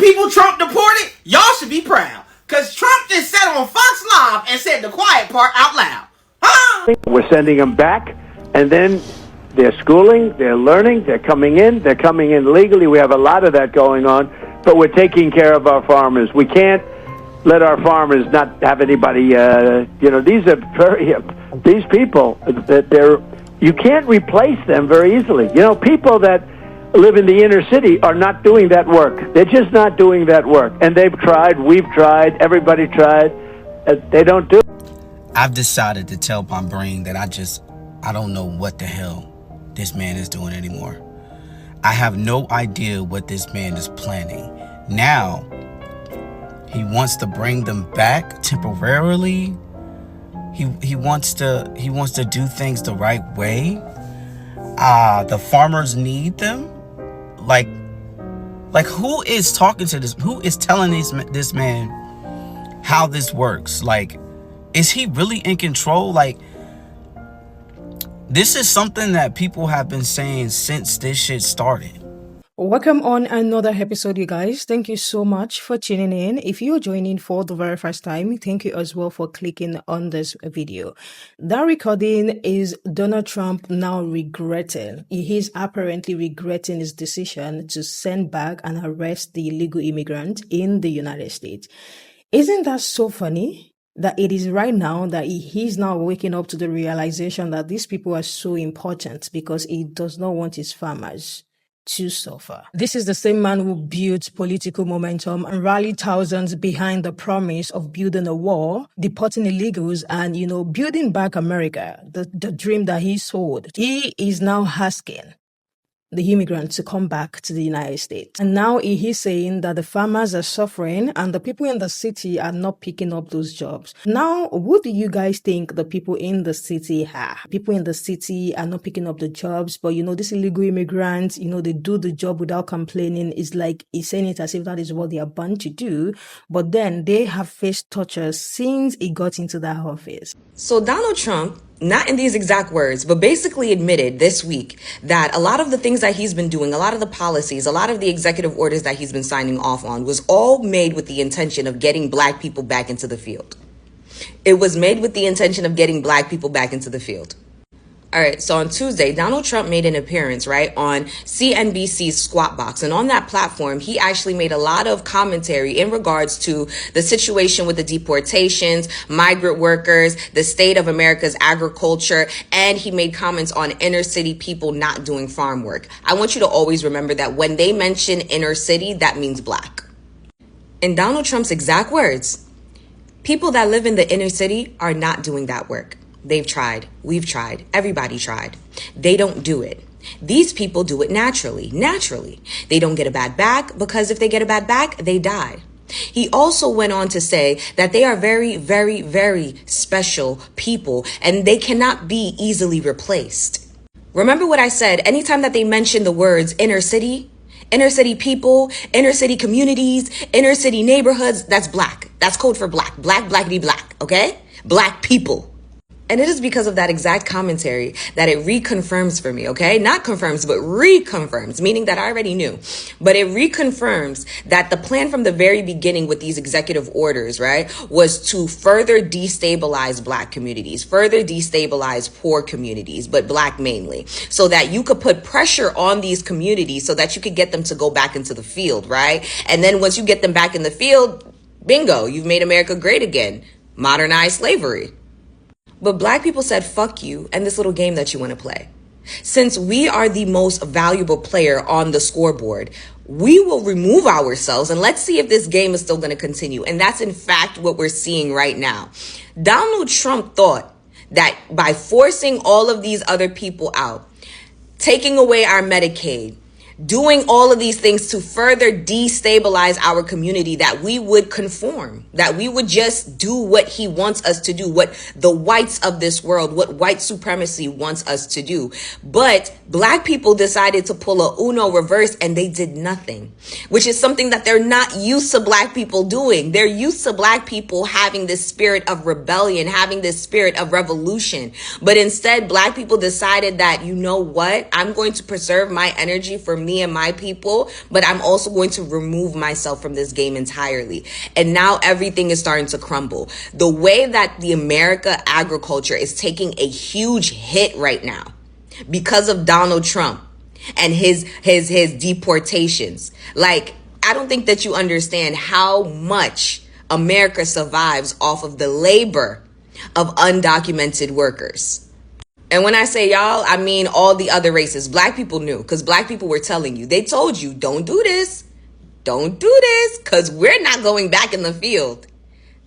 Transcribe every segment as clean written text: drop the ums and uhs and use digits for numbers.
people Trump deported, y'all should be proud. Because Trump just said on Fox Live and said the quiet part out loud. Huh? We're sending them back, and then they're schooling, they're learning, they're coming in legally. We have a lot of that going on, but we're taking care of our farmers. We can't let our farmers not have anybody, these are these people, you can't replace them very easily. People that live in the inner city are not doing that work. They're just not doing that work. And they've tried, we've tried, everybody tried. They don't do it. I've decided to tell my brain that I don't know what the hell this man is doing anymore. I have no idea what this man is planning. Now, he wants to bring them back temporarily. He wants to do things the right way. The farmers need them. Like who is talking to this? Who is telling this man how this works? Like, is he really in control? Like, this is something that people have been saying since this shit started. Welcome on another episode, you guys. Thank you so much for tuning in. If you're joining for the very first time, thank you as well for clicking on this video. That recording is Donald Trump now regretting. He is apparently regretting his decision to send back and arrest the illegal immigrant in the United States. Isn't that so funny? That it is right now that he's now waking up to the realization that these people are so important because he does not want his farmers to suffer. This is the same man who built political momentum and rallied thousands behind the promise of building a wall, deporting illegals, and, building back America, the dream that he sold. He is now asking the immigrants to come back to the United States. And now he is saying that the farmers are suffering and the people in the city are not picking up those jobs. Now, what do you guys think the people in the city are? People in the city are not picking up the jobs, but these illegal immigrants, they do the job without complaining. It's like he's saying it as if that is what they are bound to do. But then they have faced torture since he got into that office. So Donald Trump, not in these exact words, but basically admitted this week that a lot of the things that he's been doing, a lot of the policies, a lot of the executive orders that he's been signing off on was all made with the intention of getting black people back into the field. It was made with the intention of getting black people back into the field. All right, so on Tuesday, Donald Trump made an appearance, right, on CNBC's Squawk Box. And on that platform, he actually made a lot of commentary in regards to the situation with the deportations, migrant workers, the state of America's agriculture, and he made comments on inner city people not doing farm work. I want you to always remember that when they mention inner city, that means black. In Donald Trump's exact words, people that live in the inner city are not doing that work. They've tried. We've tried. Everybody tried. They don't do it. These people do it naturally. They don't get a bad back because if they get a bad back, they die. He also went on to say that they are very, very, very special people and they cannot be easily replaced. Remember what I said, anytime that they mention the words inner city people, inner city communities, inner city neighborhoods, that's black. That's code for black. Black, blackity black, okay? Black people. And it is because of that exact commentary that it reconfirms for me, okay? Not confirms, but reconfirms, meaning that I already knew. But it reconfirms that the plan from the very beginning with these executive orders, right, was to further destabilize black communities, further destabilize poor communities, but black mainly, so that you could put pressure on these communities so that you could get them to go back into the field, right? And then once you get them back in the field, bingo, you've made America great again. Modernize slavery. But black people said, fuck you and this little game that you want to play. Since we are the most valuable player on the scoreboard, we will remove ourselves and let's see if this game is still going to continue. And that's in fact what we're seeing right now. Donald Trump thought that by forcing all of these other people out, taking away our Medicaid, doing all of these things to further destabilize our community, that we would conform, that we would just do what he wants us to do, what the whites of this world, what white supremacy wants us to do. But black people decided to pull a Uno reverse and they did nothing, which is something that they're not used to black people doing. They're used to black people having this spirit of rebellion, having this spirit of revolution. But instead, black people decided that, you know what, I'm going to preserve my energy for me me and my people, but I'm also going to remove myself from this game entirely. And now everything is starting to crumble. The way that the America agriculture is taking a huge hit right now because of Donald Trump and his deportations. Like, I don't think that you understand how much America survives off of the labor of undocumented workers. And when I say y'all, I mean all the other races. Black people knew, because black people were telling you. They told you, don't do this. Don't do this, because we're not going back in the field.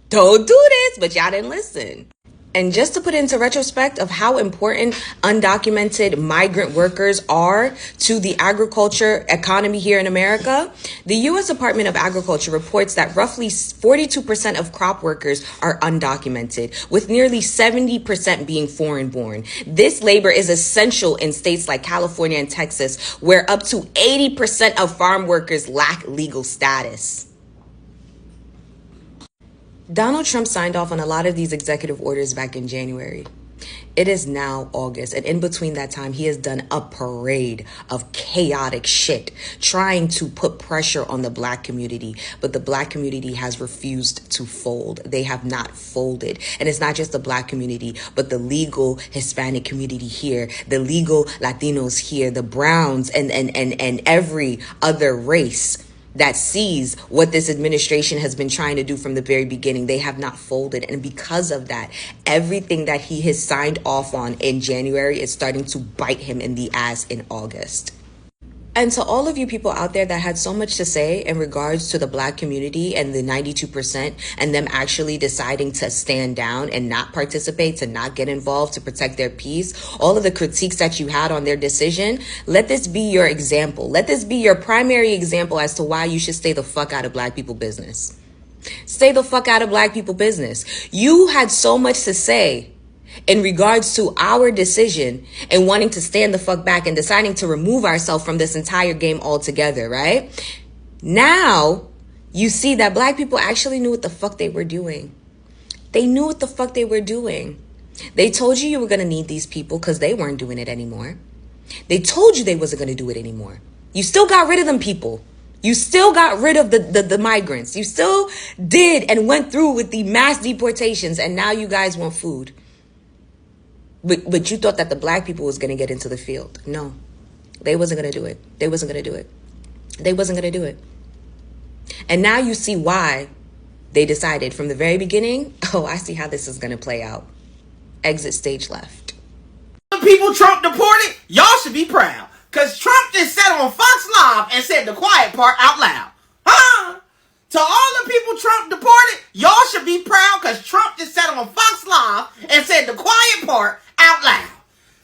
Don't do this, but y'all didn't listen. And just to put into retrospect of how important undocumented migrant workers are to the agriculture economy here in America, the U.S. Department of Agriculture reports that roughly 42% of crop workers are undocumented, with nearly 70% being foreign-born. This labor is essential in states like California and Texas, where up to 80% of farm workers lack legal status. Donald Trump signed off on a lot of these executive orders back in January. It is now August, and in between that time, he has done a parade of chaotic shit, trying to put pressure on the black community, but the black community has refused to fold. They have not folded. And it's not just the black community, but the legal Hispanic community here, the legal Latinos here, the Browns, and every other race that sees what this administration has been trying to do from the very beginning. They have not folded. And because of that, everything that he has signed off on in January is starting to bite him in the ass in August. And to all of you people out there that had so much to say in regards to the black community and the 92% and them actually deciding to stand down and not participate, to not get involved, to protect their peace, all of the critiques that you had on their decision, let this be your example. Let this be your primary example as to why you should stay the fuck out of black people business. Stay the fuck out of black people business. You had so much to say in regards to our decision and wanting to stand the fuck back and deciding to remove ourselves from this entire game altogether, right? Now, you see that black people actually knew what the fuck they were doing. They knew what the fuck they were doing. They told you were going to need these people because they weren't doing it anymore. They told you they wasn't going to do it anymore. You still got rid of them people. You still got rid of the migrants. You still did and went through with the mass deportations, and now you guys want food. But you thought that the black people was going to get into the field. No, they wasn't going to do it. They wasn't going to do it. They wasn't going to do it. And now you see why they decided from the very beginning, oh, I see how this is going to play out. Exit stage left. The people Trump deported, y'all should be proud. Because Trump just sat on Fox Live and said the quiet part out loud. Huh? To all the people Trump deported, y'all should be proud because Trump just sat on Fox Live and said the quiet part out loud.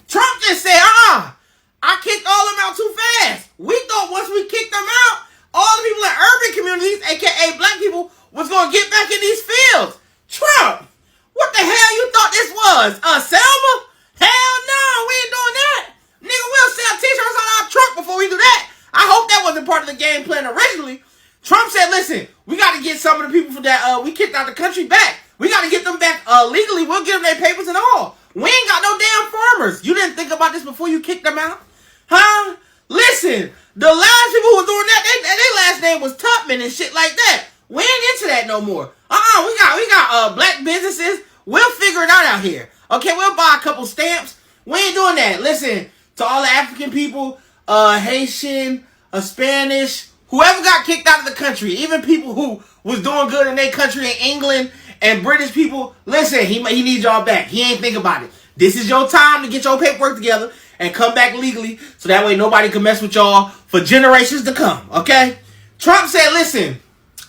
Trump just said, I kicked all of them out too fast. We thought once we kicked them out, all the people in urban communities, aka black people, was going to get back in these fields. Trump, what the hell you thought this was? Selma? Hell no, we ain't doing that. Nigga, we'll sell t-shirts on our truck before we do that. I hope that wasn't part of the game plan originally. Trump said, listen, we got to get some of the people from that we kicked out the country back. We got to get them back legally. We'll give them their papers and all. We ain't got no damn farmers. You didn't think about this before you kicked them out? Huh? Listen, the last people who were doing that, their last name was Tubman and shit like that. We ain't into that no more. We got black businesses. We'll figure it out here. Okay, we'll buy a couple stamps. We ain't doing that. Listen, to all the African people, Haitian, Spanish, whoever got kicked out of the country, even people who was doing good in their country in England and British people, listen, he needs y'all back. He ain't think about it. This is your time to get your paperwork together and come back legally so that way nobody can mess with y'all for generations to come, okay? Trump said, listen,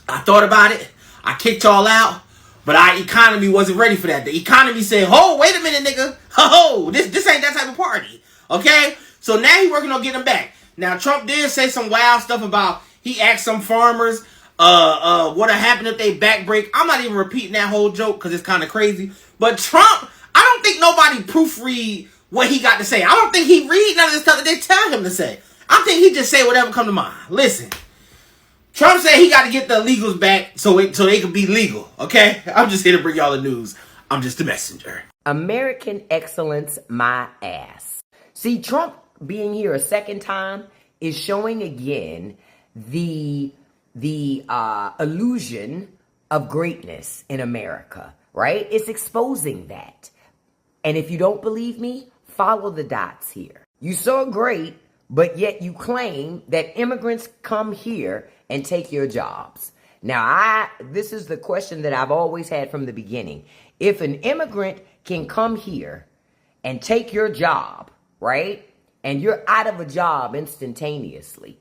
I thought about it. I kicked y'all out, but our economy wasn't ready for that. The economy said, oh, wait a minute, nigga. Oh, this ain't that type of party, okay? So now he's working on getting them back. Now, Trump did say some wild stuff about, he asked some farmers, what'll happen if they back break. I'm not even repeating that whole joke because it's kind of crazy. But Trump, I don't think nobody proofread what he got to say. I don't think he read none of the stuff that they tell him to say. I think he just say whatever come to mind. Listen, Trump said he got to get the illegals back so they can be legal. Okay, I'm just here to bring y'all the news. I'm just a messenger. American excellence, my ass. See, Trump being here a second time is showing again the illusion of greatness in America, right? It's exposing that. And if you don't believe me, follow the dots here. You so great, but yet you claim that immigrants come here and take your jobs. Now, this is the question that I've always had from the beginning. If an immigrant can come here and take your job, right? And you're out of a job instantaneously.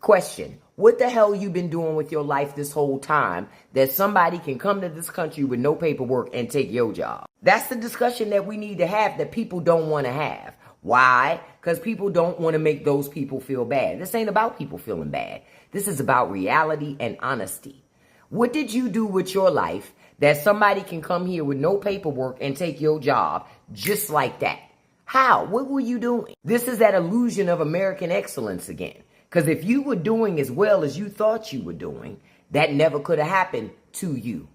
Question, what the hell you been doing with your life this whole time that somebody can come to this country with no paperwork and take your job? That's the discussion that we need to have that people don't want to have. Why? Because people don't want to make those people feel bad. This ain't about people feeling bad. This is about reality and honesty. What did you do with your life that somebody can come here with no paperwork and take your job just like that? How? What were you doing? This is that illusion of American excellence again. Because if you were doing as well as you thought you were doing, that never could have happened to you.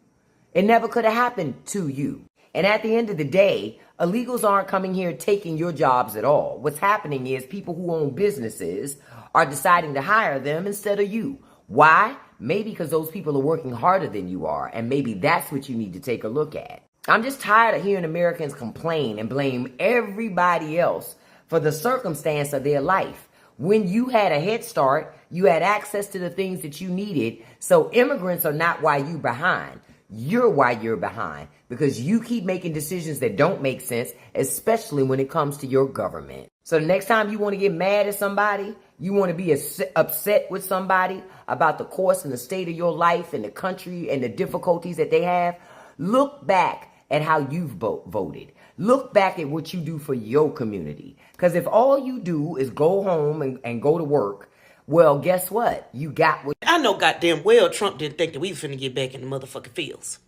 It never could have happened to you. And at the end of the day, illegals aren't coming here taking your jobs at all. What's happening is people who own businesses are deciding to hire them instead of you. Why? Maybe because those people are working harder than you are, and maybe that's what you need to take a look at. I'm just tired of hearing Americans complain and blame everybody else for the circumstance of their life. When you had a head start, you had access to the things that you needed, so immigrants are not why you're behind. You're why you're behind, because you keep making decisions that don't make sense, especially when it comes to your government. So the next time you want to get mad at somebody, you want to be upset with somebody about the course and the state of your life and the country and the difficulties that they have, look back at how you've voted. Look back at what you do for your community. Because if all you do is go home and go to work, well, guess what? You got what... I know goddamn well Trump didn't think that we finna get back in the motherfucking fields.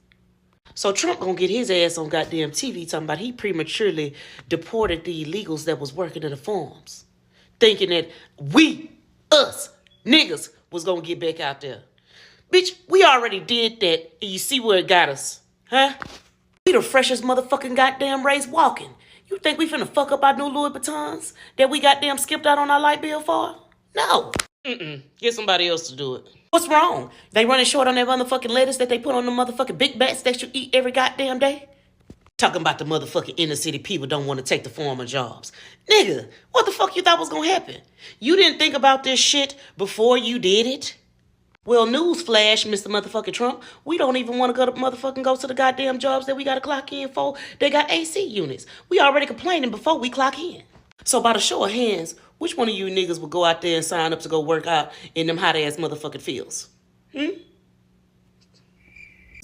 So Trump gonna get his ass on goddamn TV talking about he prematurely deported the illegals that was working in the farms. Thinking that us, niggas, was gonna get back out there. Bitch, we already did that, and you see where it got us, huh? We the freshest motherfucking goddamn race walking. You think we finna fuck up our new Louis Vuittons that we goddamn skipped out on our light bill for? No. Get somebody else to do it. What's wrong? They running short on that motherfucking lettuce that they put on the motherfucking big bats that you eat every goddamn day? Talking about the motherfucking inner city people don't want to take the former jobs. Nigga, what the fuck you thought was gonna happen? You didn't think about this shit before you did it? Well, newsflash, Mr. motherfucking Trump, we don't even want to go to the goddamn jobs that we got to clock in for. They got AC units. We already complaining before we clock in. So by the show of hands, which one of you niggas would go out there and sign up to go work out in them hot-ass motherfucking fields?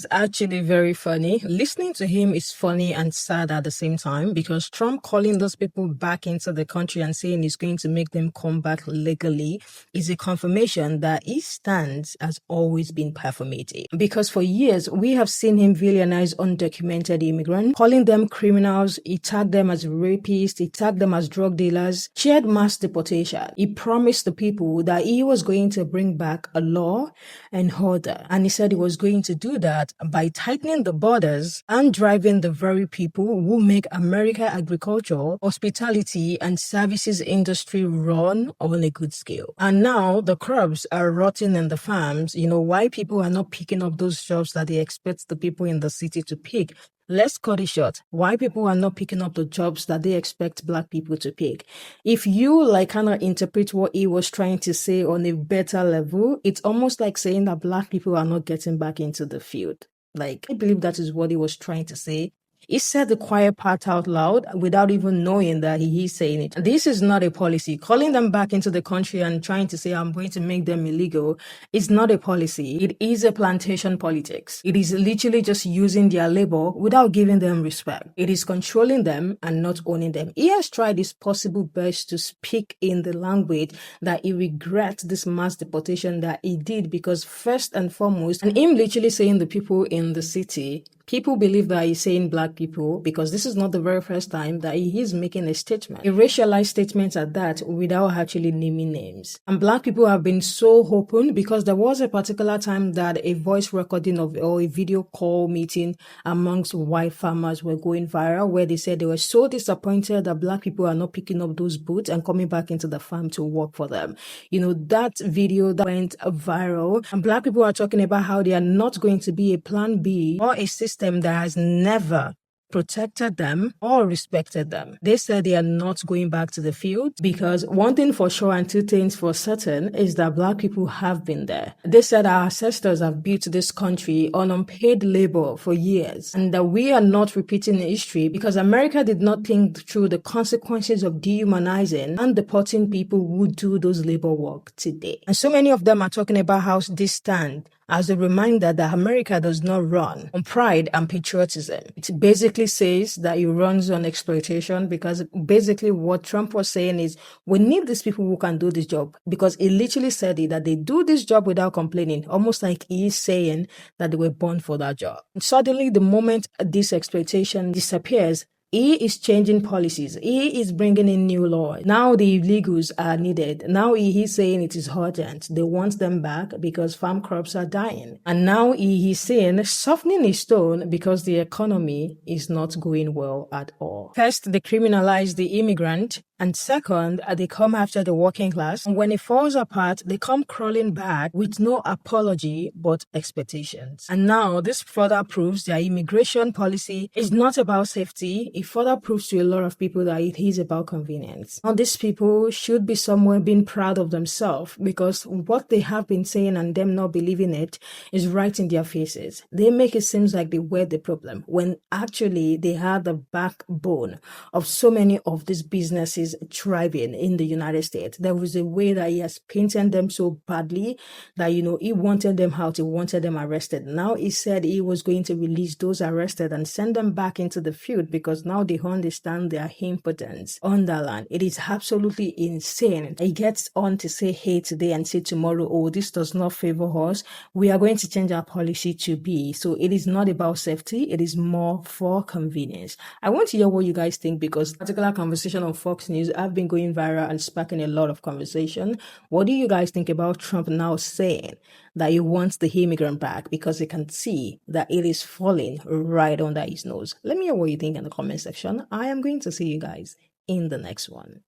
It's actually very funny. Listening to him is funny and sad at the same time, because Trump calling those people back into the country and saying he's going to make them come back legally is a confirmation that his stance has always been performative. Because for years, we have seen him villainize undocumented immigrants, calling them criminals. He tagged them as rapists. He tagged them as drug dealers, cheered mass deportation. He promised the people that he was going to bring back a law and order. And he said he was going to do that by tightening the borders and driving the very people who make America agriculture, hospitality, and services industry run on a good scale. And now the crops are rotting in the farms. You know, why people are not picking up those jobs that they expect the people in the city to pick. Let's cut it short. Why people are not picking up the jobs that they expect black people to pick? If you kind of interpret what he was trying to say on a better level, it's almost like saying that black people are not getting back into the field. I believe that is what he was trying to say. He said the quiet part out loud without even knowing that he is saying it. This is not a policy. Calling them back into the country and trying to say, I'm going to make them illegal, is not a policy. It is a plantation politics. It is literally just using their labor without giving them respect. It is controlling them and not owning them. He has tried his possible best to speak in the language that he regrets this mass deportation that he did, because first and foremost, and him literally saying the people in the city People believe that he's saying black people because this is not the very first time that he is making a statement, a racialized statement at that, without actually naming names. And black people have been so open because there was a particular time that a voice recording of or a video call meeting amongst white farmers were going viral, where they said they were so disappointed that black people are not picking up those boots and coming back into the farm to work for them. You know, that video that went viral, and black people are talking about how they are not going to be a plan B or a system that has never protected them or respected them. They said they are not going back to the field because one thing for sure and two things for certain is that black people have been there. They said our ancestors have built this country on unpaid labor for years and that we are not repeating history because America did not think through the consequences of dehumanizing and deporting people who do those labor work today. And so many of them are talking about how this stand as a reminder that America does not run on pride and patriotism. It basically says that it runs on exploitation because basically what Trump was saying is we need these people who can do this job because he literally said it, that they do this job without complaining, almost like he is saying that they were born for that job. And suddenly, the moment this exploitation disappears, he is changing policies. He is bringing in new laws. Now the illegals are needed. Now he is saying it is urgent. They want them back because farm crops are dying. And now he is saying softening his tone because the economy is not going well at all. First, they criminalize the immigrant. And second, they come after the working class. And when it falls apart, they come crawling back with no apology but expectations. And now this further proves their immigration policy is not about safety. It further proves to a lot of people that it is about convenience. Now these people should be somewhere being proud of themselves because what they have been saying and them not believing it is right in their faces. They make it seem like they were the problem when actually they are the backbone of so many of these businesses thriving in the United States. There was a way that he has painted them so badly that, you know, he wanted them out, he wanted them arrested. Now he said he was going to release those arrested and send them back into the field because now they understand their impotence on that land. It is absolutely insane. He gets on to say hey today and say tomorrow, oh, this does not favor us. We are going to change our policy to be. So it is not about safety. It is more for convenience. I want to hear what you guys think because particular conversation on Fox News have been going viral and sparking a lot of conversation. What do you guys think about Trump now saying that he wants the immigrant back because he can see that it is falling right under his nose? Let me know what you think in the comment section. I am going to see you guys in the next one.